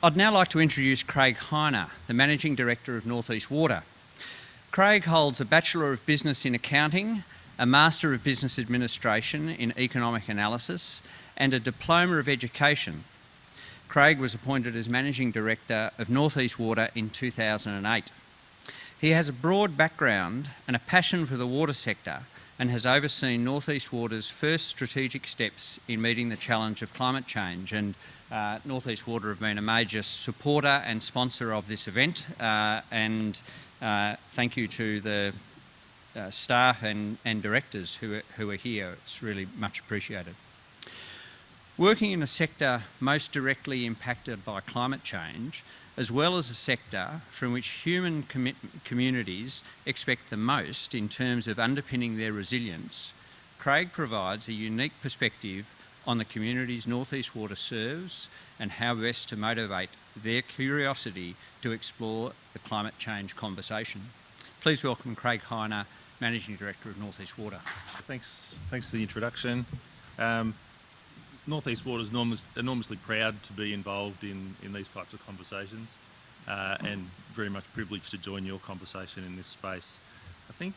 I'd now like to introduce Craig Heiner, the Managing Director of North East Water. Craig holds a Bachelor of Business in Accounting, a Master of Business Administration in Economic Analysis, and a Diploma of Education. Craig was appointed as Managing Director of North East Water in 2008. He has a broad background and a passion for the water sector and has overseen North East Water's first strategic steps in meeting the challenge of climate change. And North East Water have been a major supporter and sponsor of this event, and thank you to the staff and directors who are here. It's really much appreciated. Working in a sector most directly impacted by climate change, as well as a sector from which human communities expect the most in terms of underpinning their resilience, Craig provides a unique perspective on the communities North East Water serves and how best to motivate their curiosity to explore the climate change conversation. Please welcome Craig Heiner, Managing Director of North East Water. Thanks for the introduction. North East Water is enormously proud to be involved in these types of conversations and very much privileged to join your conversation in this space. I think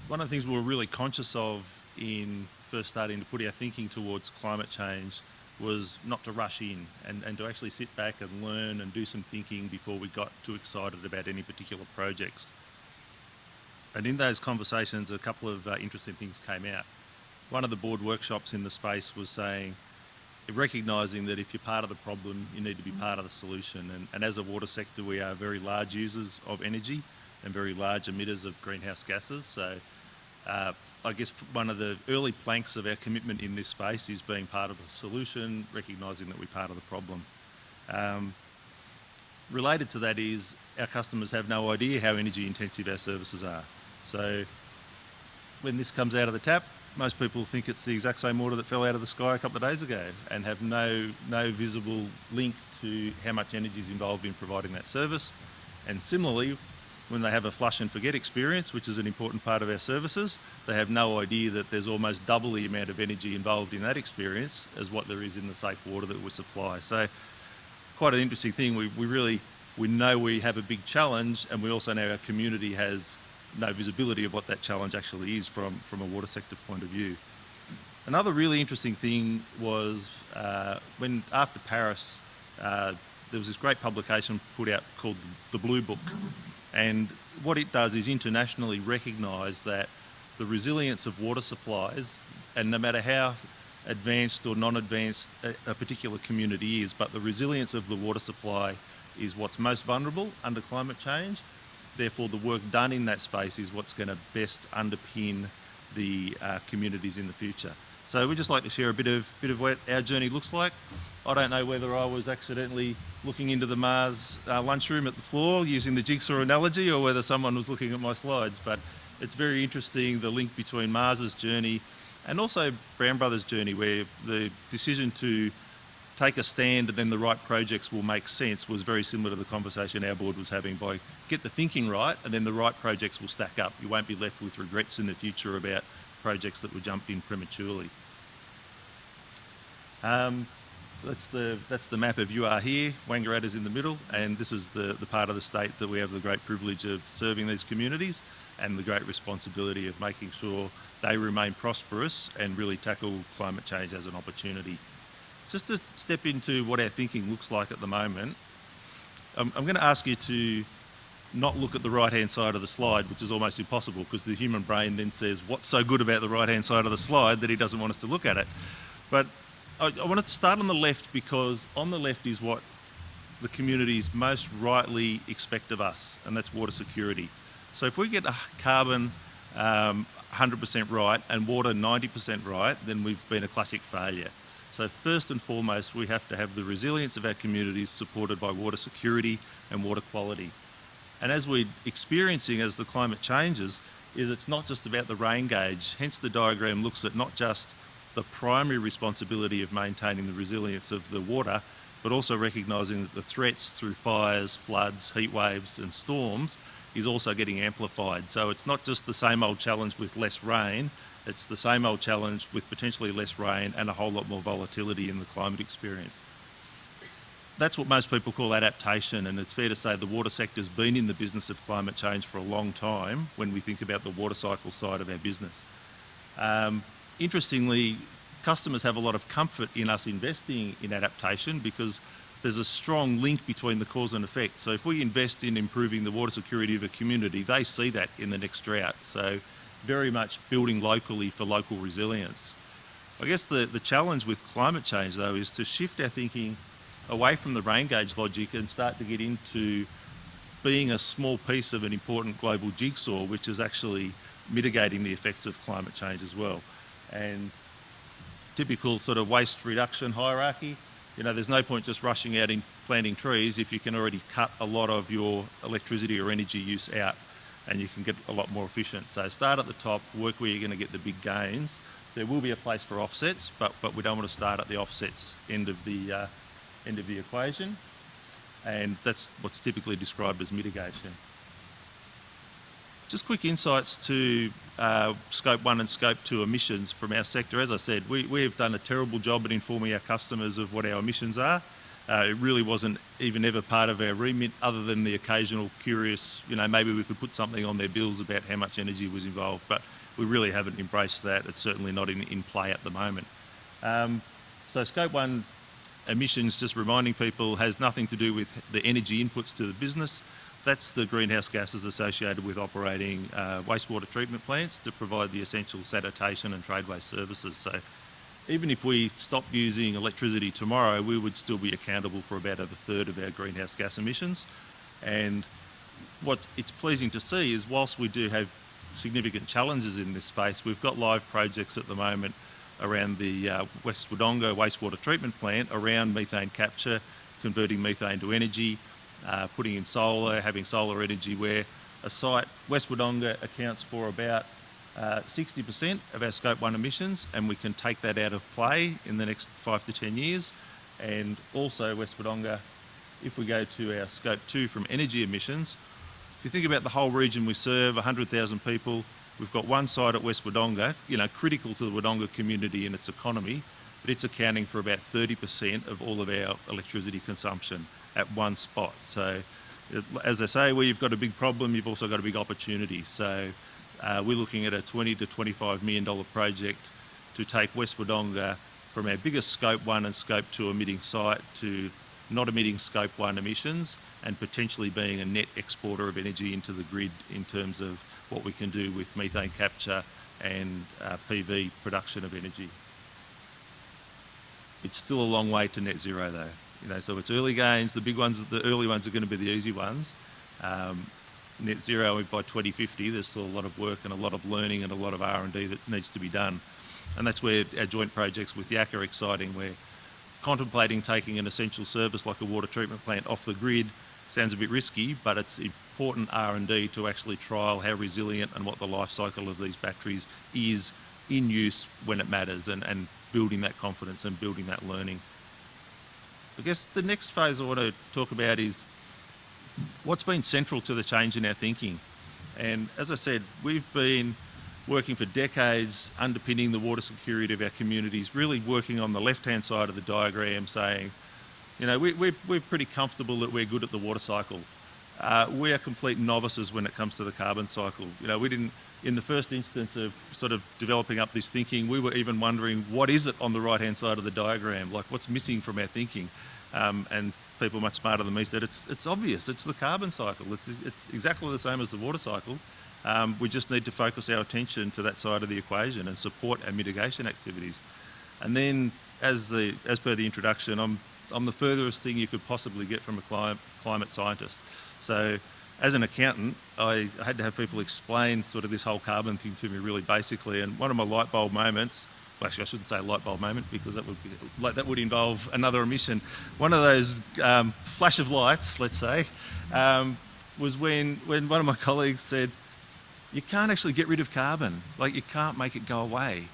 one of the things we were really conscious of in first starting to put our thinking towards climate change was not to rush in and to actually sit back and learn and do some thinking before we got too excited about any particular projects. And in those conversations, a couple of interesting things came out. One of the board workshops in the space was saying, recognising that if you're part of the problem, you need to be part of the solution. And as a water sector, we are very large users of energy and very large emitters of greenhouse gases. So I guess one of the early planks of our commitment in this space is being part of the solution, recognising that we're part of the problem. Related to that is our customers have no idea how energy intensive our services are. So when this comes out of the tap, most people think it's the exact same water that fell out of the sky a couple of days ago and have no visible link to how much energy is involved in providing that service. And similarly, when they have a flush and forget experience, which is an important part of our services, they have no idea that there's almost double the amount of energy involved in that experience as what there is in the safe water that we supply. So quite an interesting thing. We know we have a big challenge, and we also know our community has no visibility of what that challenge actually is from a water sector point of view. Another really interesting thing was when after Paris, there was this great publication put out called the Blue Book. And what it does is internationally recognise that the resilience of water supplies, and no matter how advanced or non-advanced a particular community is, but the resilience of the water supply is what's most vulnerable under climate change. Therefore, the work done in that space is what's going to best underpin the communities in the future. So we'd just like to share a bit of what our journey looks like. I don't know whether I was accidentally looking into the Mars lunchroom at the floor using the jigsaw analogy, or whether someone was looking at my slides, but it's very interesting, the link between Mars's journey and also Brown Brothers' journey, where the decision to take a stand and then the right projects will make sense was very similar to the conversation our board was having. By get the thinking right and then the right projects will stack up. You won't be left with regrets in the future about projects that were jumped in prematurely. That's the map of You Are Here. Wangaratta's in the middle, and this is the part of the state that we have the great privilege of serving these communities and the great responsibility of making sure they remain prosperous and really tackle climate change as an opportunity. Just to step into what our thinking looks like at the moment, I'm going to ask you to not look at the right-hand side of the slide, which is almost impossible because the human brain then says, what's so good about the right-hand side of the slide that he doesn't want us to look at it? But I wanted to start on the left because on the left is what the communities most rightly expect of us, and that's water security. So if we get a carbon 100% right and water 90% right, then we've been a classic failure. So first and foremost, we have to have the resilience of our communities supported by water security and water quality. And as we're experiencing as the climate changes, is it's not just about the rain gauge, hence the diagram looks at not just the primary responsibility of maintaining the resilience of the water, but also recognising that the threats through fires, floods, heat waves and storms is also getting amplified. So it's not just the same old challenge with less rain, it's the same old challenge with potentially less rain and a whole lot more volatility in the climate experience. that's what most people call adaptation, and it's fair to say the water sector's been in the business of climate change for a long time when we think about the water cycle side of our business. Interestingly, customers have a lot of comfort in us investing in adaptation because there's a strong link between the cause and effect. So if we invest in improving the water security of a community, they see that in the next drought. So very much building locally for local resilience. I guess the challenge with climate change, though, is to shift our thinking away from the rain gauge logic and start to get into being a small piece of an important global jigsaw, which is actually mitigating the effects of climate change as well. And typical sort of waste reduction hierarchy, you know, there's no point just rushing out in planting trees if you can already cut a lot of your electricity or energy use out, and you can get a lot more efficient. So start at the top, work where you're going to get the big gains. There will be a place for offsets, but we don't want to start at the offsets end of the equation, and that's what's typically described as mitigation. Just quick insights to Scope 1 and Scope 2 emissions from our sector. As I said, we have done a terrible job at informing our customers of what our emissions are. It really wasn't even ever part of our remit, other than the occasional curious, you know, maybe we could put something on their bills about how much energy was involved, but we really haven't embraced that. It's certainly not in play at the moment. So Scope 1 emissions, just reminding people, has nothing to do with the energy inputs to the business. That's the greenhouse gases associated with operating wastewater treatment plants to provide the essential sanitation and trade waste services. So even if we stopped using electricity tomorrow, we would still be accountable for about a third of our greenhouse gas emissions. And what it's pleasing to see is, whilst we do have significant challenges in this space, we've got live projects at the moment around the West Wodonga wastewater treatment plant around methane capture, converting methane to energy, putting in solar, having solar energy, where a site, West Wodonga, accounts for about 60% of our Scope 1 emissions, and we can take that out of play in the next 5 to 10 years. And also West Wodonga, if we go to our Scope 2 from energy emissions, if you think about the whole region we serve, 100,000 people, we've got one site at West Wodonga, you know, critical to the Wodonga community and its economy, but it's accounting for about 30% of all of our electricity consumption at one spot. So, as I say, where you've got a big problem, you've also got a big opportunity. So we're looking at a $20 to $25 million project to take West Wodonga from our biggest Scope 1 and Scope 2 emitting site to not emitting Scope 1 emissions, and potentially being a net exporter of energy into the grid in terms of what we can do with methane capture and PV production of energy. It's still a long way to net zero, though. You know, so it's early gains. The big ones, the early ones, are going to be the easy ones. Net zero by 2050. There's still a lot of work and a lot of learning and a lot of R&D that needs to be done, and that's where our joint projects with Yak are exciting. We're contemplating taking an essential service like a water treatment plant off the grid. Sounds a bit risky, but it's important R&D to actually trial how resilient and what the life cycle of these batteries is in use when it matters, and building that confidence and building that learning. I guess the next phase I want to talk about is what's been central to the change in our thinking. And as I said, we've been working for decades underpinning the water security of our communities, really working on the left-hand side of the diagram, saying, you know, we're pretty comfortable that we're good at the water cycle. We are complete novices when it comes to the carbon cycle. You know, we didn't, in the first instance of sort of developing up this thinking, we were even wondering, what is it on the right-hand side of the diagram? Like, what's missing from our thinking? And people much smarter than me said, it's obvious, it's the carbon cycle. It's exactly the same as the water cycle. We just need to focus our attention to that side of the equation and support our mitigation activities. And then, as per the introduction, I'm the furthest thing you could possibly get from a climate scientist. So as an accountant, I had to have people explain sort of this whole carbon thing to me really basically. And one of my light bulb moments, well, actually I shouldn't say light bulb moment because that would involve another emission. One of those flash of lights, let's say, was when one of my colleagues said, you can't actually get rid of carbon. Like, you can't make it go away.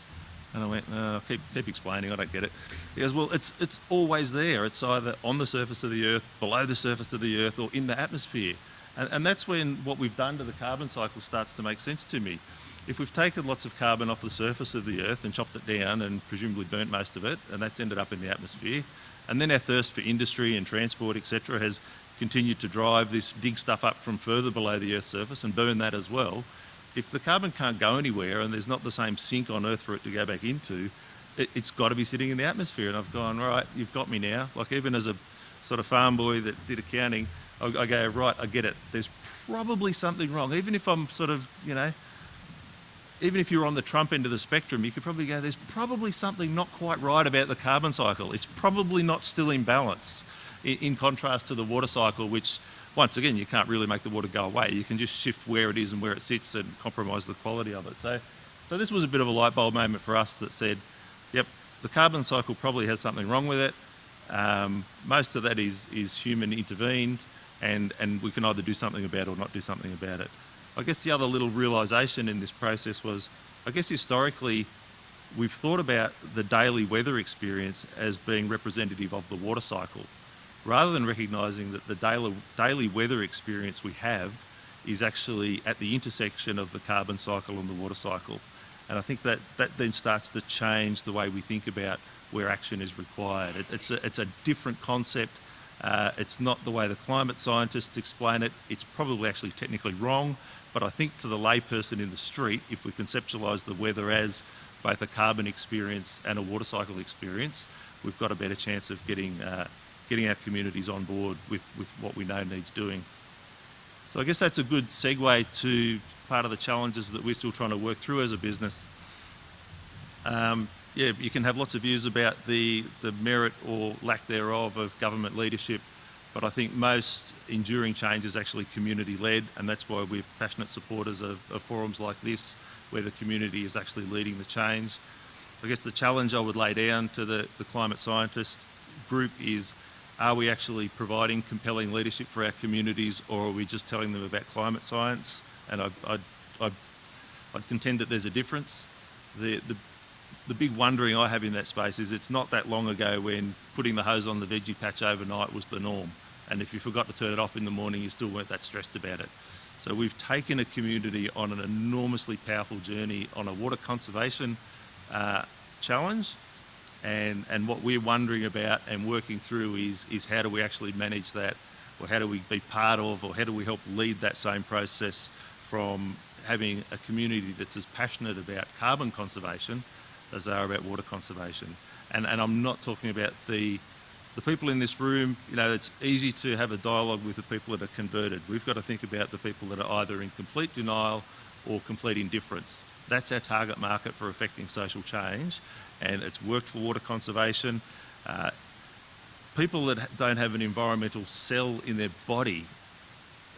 And I went, oh, keep explaining, I don't get it. He goes, well, it's always there. It's either on the surface of the earth, below the surface of the earth, or in the atmosphere. And that's when what we've done to the carbon cycle starts to make sense to me. if we've taken lots of carbon off the surface of the earth and chopped it down and presumably burnt most of it, and that's ended up in the atmosphere, and then our thirst for industry and transport, etc., has continued to drive this, dig stuff up from further below the earth's surface and burn that as well. If the carbon can't go anywhere and there's not the same sink on earth for it to go back into, it's got to be sitting in the atmosphere. And I've gone, right, you've got me now. Like, even as a sort of farm boy that did accounting, I go, right, I get it. There's probably something wrong. Even if I'm sort of, even if you're on the Trump end of the spectrum, you could probably go, there's probably something not quite right about the carbon cycle. It's probably not still in balance, in contrast to the water cycle, which, once again, you can't really make the water go away. You can just shift where it is and where it sits and compromise the quality of it. So this was a bit of a light bulb moment for us that said, yep, the carbon cycle probably has something wrong with it. Most of that is human intervened, and we can either do something about it or not do something about it. I guess the other little realisation in this process was, I guess historically, we've thought about the daily weather experience as being representative of the water cycle, rather than recognising that the daily weather experience we have is actually at the intersection of the carbon cycle and the water cycle. And I think that then starts to change the way we think about where action is required. It's a different concept. It's not the way the climate scientists explain it. It's probably actually technically wrong, but I think to the layperson in the street, if we conceptualise the weather as both a carbon experience and a water cycle experience, we've got a better chance of getting our communities on board with what we know needs doing. So I guess that's a good segue to part of the challenges that we're still trying to work through as a business. You can have lots of views about the merit or lack thereof of government leadership, but I think most enduring change is actually community-led, and that's why we're passionate supporters of forums like this, where the community is actually leading the change. I guess the challenge I would lay down to the climate scientist group is, are we actually providing compelling leadership for our communities, or are we just telling them about climate science? And I'd contend that there's a difference. The big wondering I have in that space is, it's not that long ago when putting the hose on the veggie patch overnight was the norm. And if you forgot to turn it off in the morning, you still weren't that stressed about it. So we've taken a community on an enormously powerful journey on a water conservation challenge. And what we're wondering about and working through is how do we actually manage that, or how do we be part of, or how do we help lead that same process from having a community that's as passionate about carbon conservation as they are about water conservation. And I'm not talking about the people in this room. It's easy to have a dialogue with the people that are converted. We've got to think about the people that are either in complete denial or complete indifference. That's our target market for affecting social change, and it's worked for water conservation. People that don't have an environmental cell in their body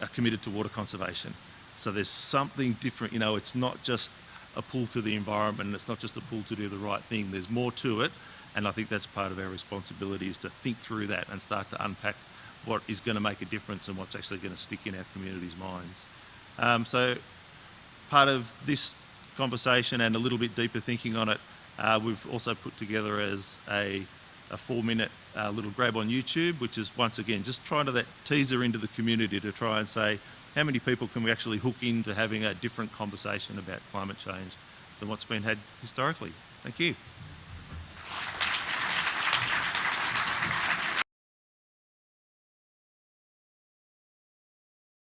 are committed to water conservation. So there's something different. It's not just a pull to the environment, and it's not just a pull to do the right thing. There's more to it, and I think that's part of our responsibility, is to think through that and start to unpack what is going to make a difference and what's actually going to stick in our communities' minds. So part of this conversation and a little bit deeper thinking on it, we've also put together as a 4-minute little grab on YouTube, which is, once again, just trying to that teaser into the community to try and say, how many people can we actually hook into having a different conversation about climate change than what's been had historically? Thank you.